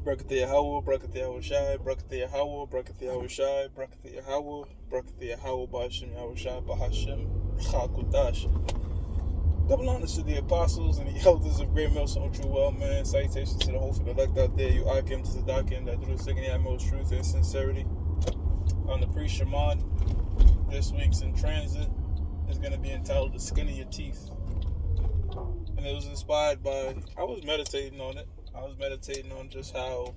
Brakatha Yahweh, Brakatha Yahweh Shai, Brakatha Yahweh, Brakatha Yahweh Shai, Brakatha Yahweh, Brakatha Yahweh, Bahashem Yahweh Shai, Bahashem Chakudash. Double honors to the apostles and the elders of Great Millstone True Well, man. Salutations to the hopeful elect out there. You Akim to the Dakim that do the second the utmost truth and sincerity. On the pre-Shemad, this week's in transit is going to be entitled The Skin of Your Teeth. And it was inspired by, I was meditating on it. I was meditating on just how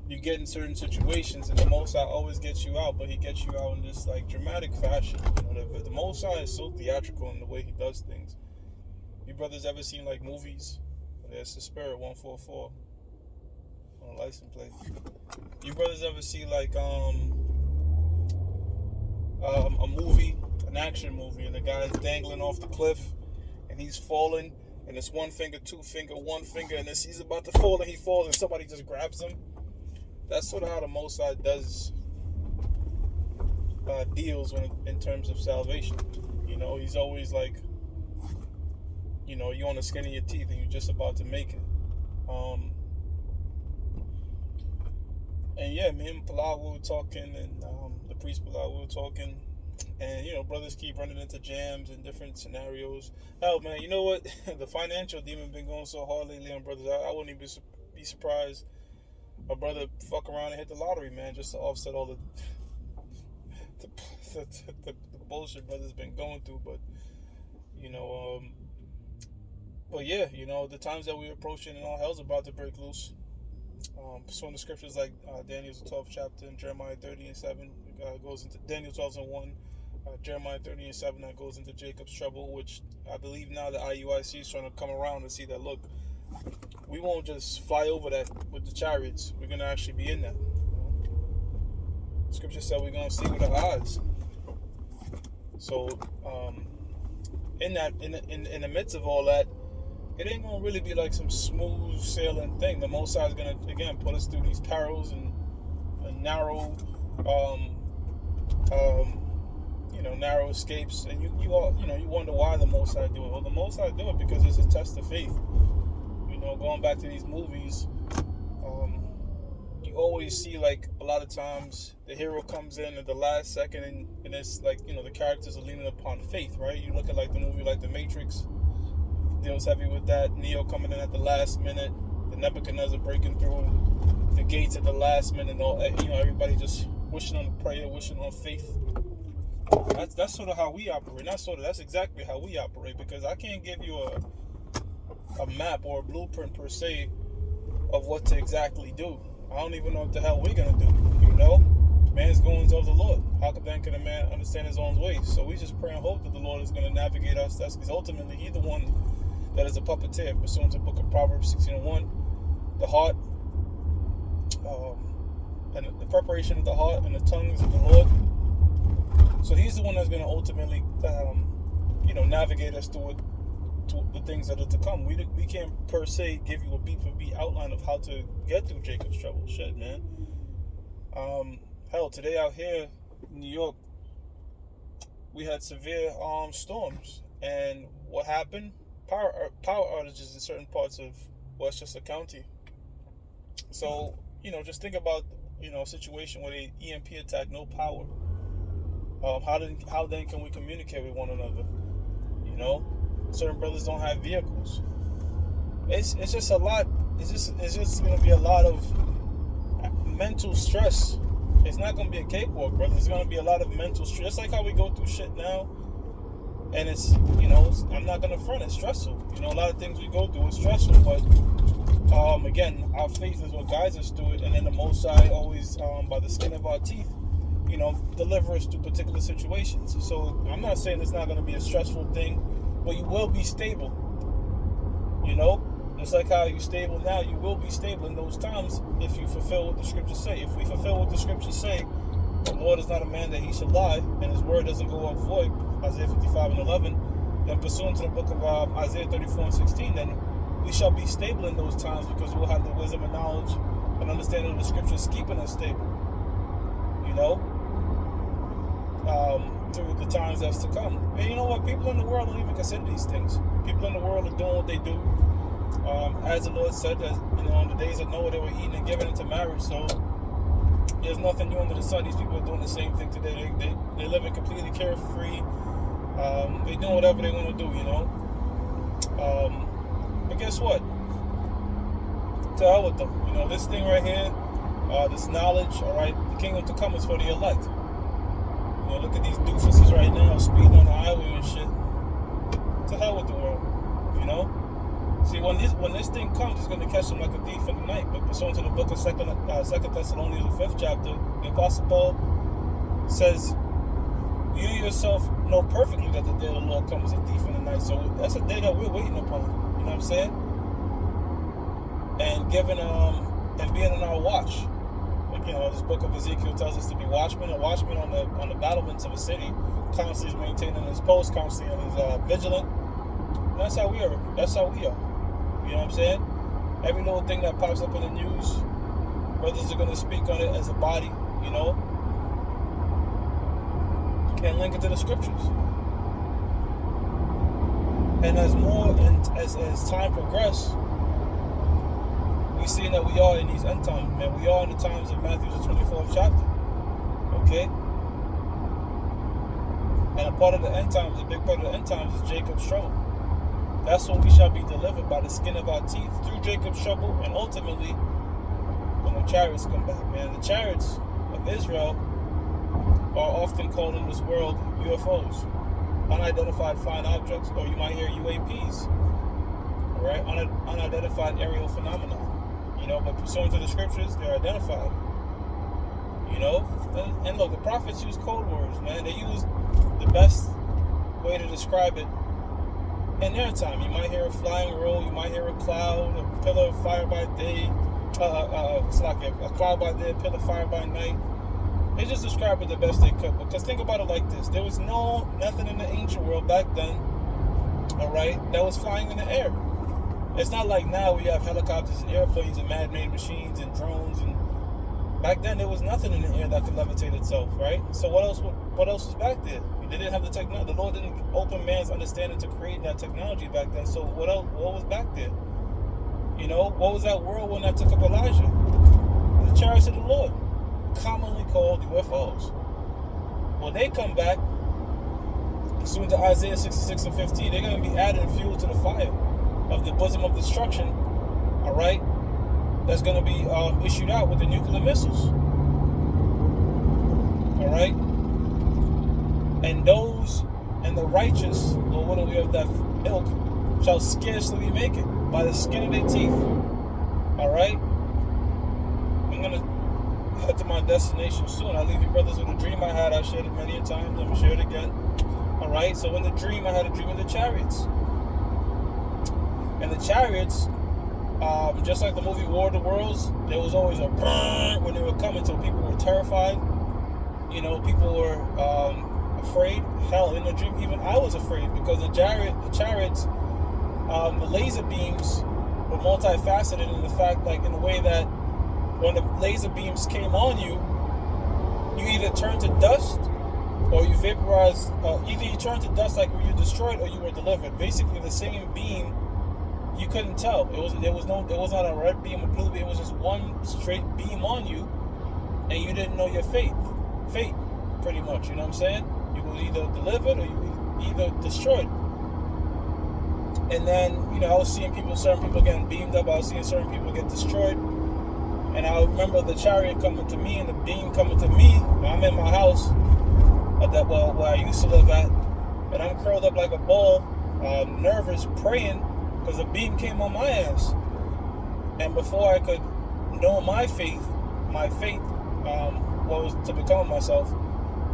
you get in certain situations and the Most High always gets you out, but he gets you out in this like dramatic fashion. You know, the Most High is so theatrical in the way he does things. You brothers ever seen like movies? There's the Spirit 144 on a license plate. You brothers ever see like a movie, an action movie, and the guy's dangling off the cliff and he's falling, and it's one finger, two finger, one finger, and he's about to fall and he falls and somebody just grabs him? That's sort of how the Most High does deals in terms of salvation. You know, he's always like, you know, you're on the skin of your teeth and you're just about to make it. And yeah, me and Palau, we were talking, and the priest Palau, we were talking, and you know, brothers keep running into jams and different scenarios. Hell, man, you know what? The financial demon been going so hard lately on brothers. I wouldn't even be surprised a brother fuck around and hit the lottery, man, just to offset all the bullshit brothers been going through. But you know, but yeah, you know, the times that we're approaching and all hell's about to break loose. So in the scriptures like Daniel's 12th chapter and Jeremiah 30:7 goes into Daniel 12:1, Jeremiah 30:7 that goes into Jacob's trouble, which I believe now the IUIC is trying to come around and see that, look, we won't just fly over that with the chariots. We're gonna actually be in that. Scripture said we're gonna see with our eyes. So in the midst of all that, it ain't gonna really be like some smooth sailing thing. The Most High is gonna again put us through these perils and narrow, narrow escapes. And you all, you know, you wonder why the Most High do it. Well, the Most High do it because it's a test of faith. You know, going back to these movies, you always see like a lot of times the hero comes in at the last second, and it's like, you know, the characters are leaning upon faith, right? You look at like the movie like The Matrix. Deals heavy with that. Neo coming in at the last minute, the Nebuchadnezzar breaking through the gates at the last minute, and all, you know, everybody just wishing on a prayer, wishing on faith. That's sort of how we operate. That's exactly how we operate, because I can't give you a map or a blueprint per se of what to exactly do. I don't even know what the hell we're gonna do. You know, man's goings of the Lord. How then can a man understand his own ways? So we just pray and hope that the Lord is gonna navigate us. That's because ultimately He's the one that is a puppeteer, pursuant to the book of Proverbs 16:1. The heart, and the preparation of the heart and the tongues of the Lord. So He's the one that's going to ultimately, navigate us to the things that are to come. We can't per se give you a beat for beat outline of how to get through Jacob's trouble. Shit, man. Hell, today out here in New York, we had severe storms, and what happened? Power outages in certain parts of Westchester County. So, you know, just think about, you know, a situation where the EMP attack, no power. How then can we communicate with one another? You know, certain brothers don't have vehicles. It's just a lot. It's just going to be a lot of mental stress. It's not going to be a cakewalk, brother. It's going to be a lot of mental stress. Just like how we go through shit now. And it's, you know, I'm not going to front, it's stressful. You know, a lot of things we go through is stressful. But, again, our faith is what guides us through it. And then the Most High always, by the skin of our teeth, you know, deliver us to particular situations. So I'm not saying it's not going to be a stressful thing, but you will be stable. You know, just like how you're stable now, you will be stable in those times if you fulfill what the scriptures say. If we fulfill what the scriptures say, the Lord is not a man that He should lie, and His word doesn't go up void, Isaiah 55:11, then pursuant to the book of Isaiah 34:16, then we shall be stable in those times, because we'll have the wisdom and knowledge and understanding of the scriptures keeping us stable, you know, through the times that's to come. And you know what? People in the world don't even consider these things. People in the world are doing what they do. As the Lord said, that in the days of Noah, they were eating and giving into marriage. So there's nothing new under the sun. These people are doing the same thing today. They're living completely carefree. They're doing whatever they want to do, But guess what? To hell with them. This thing right here, this knowledge, all right, the kingdom to come is for the elect. Look at these doofuses right now speeding on the highway and shit. To hell with the world, See, when this thing comes, it's going to catch them like a thief in the night. But pursuant to the book of Second Thessalonians, the 5th chapter, the Apostle Paul says, you yourself know perfectly that the day of the Lord comes as a thief in the night. So that's a day that we're waiting upon. You know what I'm saying? And and being on our watch. Like, this book of Ezekiel tells us to be watchmen. A watchman on the battlements of a city, constantly is maintaining his post, constantly is vigilant. And that's how we are. That's how we are. You know what I'm saying? Every little thing that pops up in the news, brothers are going to speak on it as a body, and link it to the scriptures. And as time progresses, we see that we are in these end times, man. We are in the times of Matthew's 24th chapter. Okay? And a part of the end times, a big part of the end times is Jacob's trouble. That's when we shall be delivered by the skin of our teeth through Jacob's trouble, and ultimately when the chariots come back, man. The chariots of Israel are often called in this world UFOs, unidentified flying objects, or you might hear UAPs, all right? Unidentified aerial phenomena, but pursuant to the scriptures, they're identified, and look, the prophets use code words, man. They use the best way to describe it in their time. You might hear a flying roll, you might hear a cloud, a pillar of fire by day, it's like a cloud by day, a pillar of fire by night. They just describe it the best they could. Because think about it like this: there was nothing in the ancient world back then, all right, that was flying in the air. It's not like now we have helicopters and airplanes and man-made machines and drones. And back then there was nothing in the air that could levitate itself, right? So what else was back there? They didn't have the technology. The Lord didn't open man's understanding to create that technology back then. So what was back there? What was that whirlwind that took up Elijah? The chariots of the Lord, commonly called UFOs. When they come back, soon to Isaiah 66 and 15, they're going to be adding fuel to the fire of the bosom of destruction, all right, that's going to be issued out with the nuclear missiles, all right? And those and the righteous, or what we of that ilk, shall scarcely make it by the skin of their teeth, all right? I'm going to head to my destination soon. I'll leave you brothers with a dream I had. I shared it many a times. I'm going to share it again. All right, so in the dream, I had a dream of the chariots. And the chariots, just like the movie War of the Worlds, there was always a brrrr when they were coming, so people were terrified. People were afraid. Hell, in the dream, even I was afraid, because the chariots, the laser beams were multifaceted in the fact, like in the way that when the laser beams came on you, you either turned to dust or you vaporized. Either you turned to dust, like were you destroyed, or you were delivered. Basically, the same beam. You couldn't tell. It was not a red beam or blue beam. It was just one straight beam on you, and you didn't know your fate, pretty much. You know what I'm saying? You were either delivered or you were either destroyed. And then, I was seeing certain people getting beamed up. I was seeing certain people get destroyed. And I remember the chariot coming to me and the beam coming to me. I'm in my house, where I used to live at, and I'm curled up like a ball, nervous, praying, because the beam came on my ass. And before I could know my fate, what was to become myself,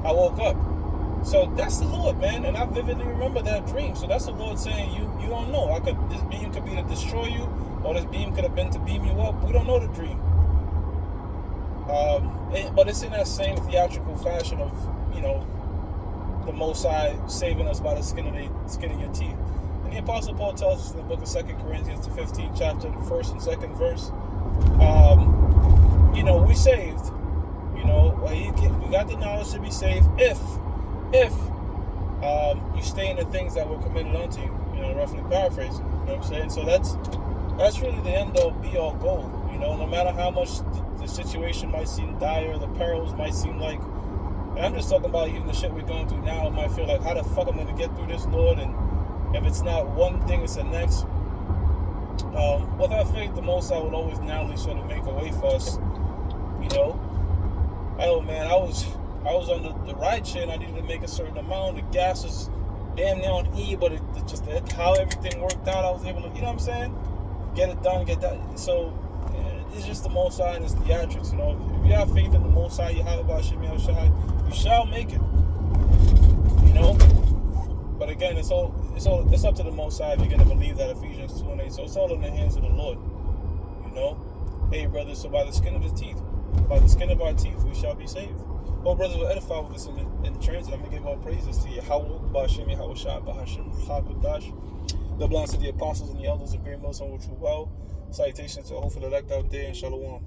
I woke up. So that's the Lord, man. And I vividly remember that dream. So that's the Lord saying, you don't know. This beam could be to destroy you, or this beam could have been to beam you up. We don't know the dream. But it's in that same theatrical fashion of, the Most High saving us by the skin of your teeth. And the Apostle Paul tells us in the book of 2 Corinthians, the 15th chapter, the 1st and 2nd verse, we saved. We got the knowledge to be saved if you stay in the things that were committed unto you. Roughly paraphrasing. You know what I'm saying? So That's really the end all be all goal. You know, no matter how much the situation might seem dire, the perils might seem like, and I'm just talking about even the shit we're going through now. It might feel like, how the fuck I'm gonna get through this, Lord? And if it's not one thing, it's the next. Without faith, the Most High will always narrowly sort of make a way for us. You know, oh man, I was on the ride share and I needed to make a certain amount. The gas was damn near on E, but how everything worked out, I was able to, you know what I'm saying? Get it done, get that. So it's just the Most High and it's theatrics. You know, if you have faith in the Most High, you shall make it. You know, but again, it's up to the Most High if you're gonna believe that Ephesians 2:8. So it's all in the hands of the Lord. You know, hey brothers, so by the skin of our teeth, we shall be saved. Oh, brothers will edify with us in transit. I'm gonna give all praises to Yahweh, Ba'Shem, Yahweh Shai, Ba'Hashem, Chagadash. The blessings of the apostles and the elders of Great Mills on which we well. Salutations to a hopeful elect out there, and Shalom.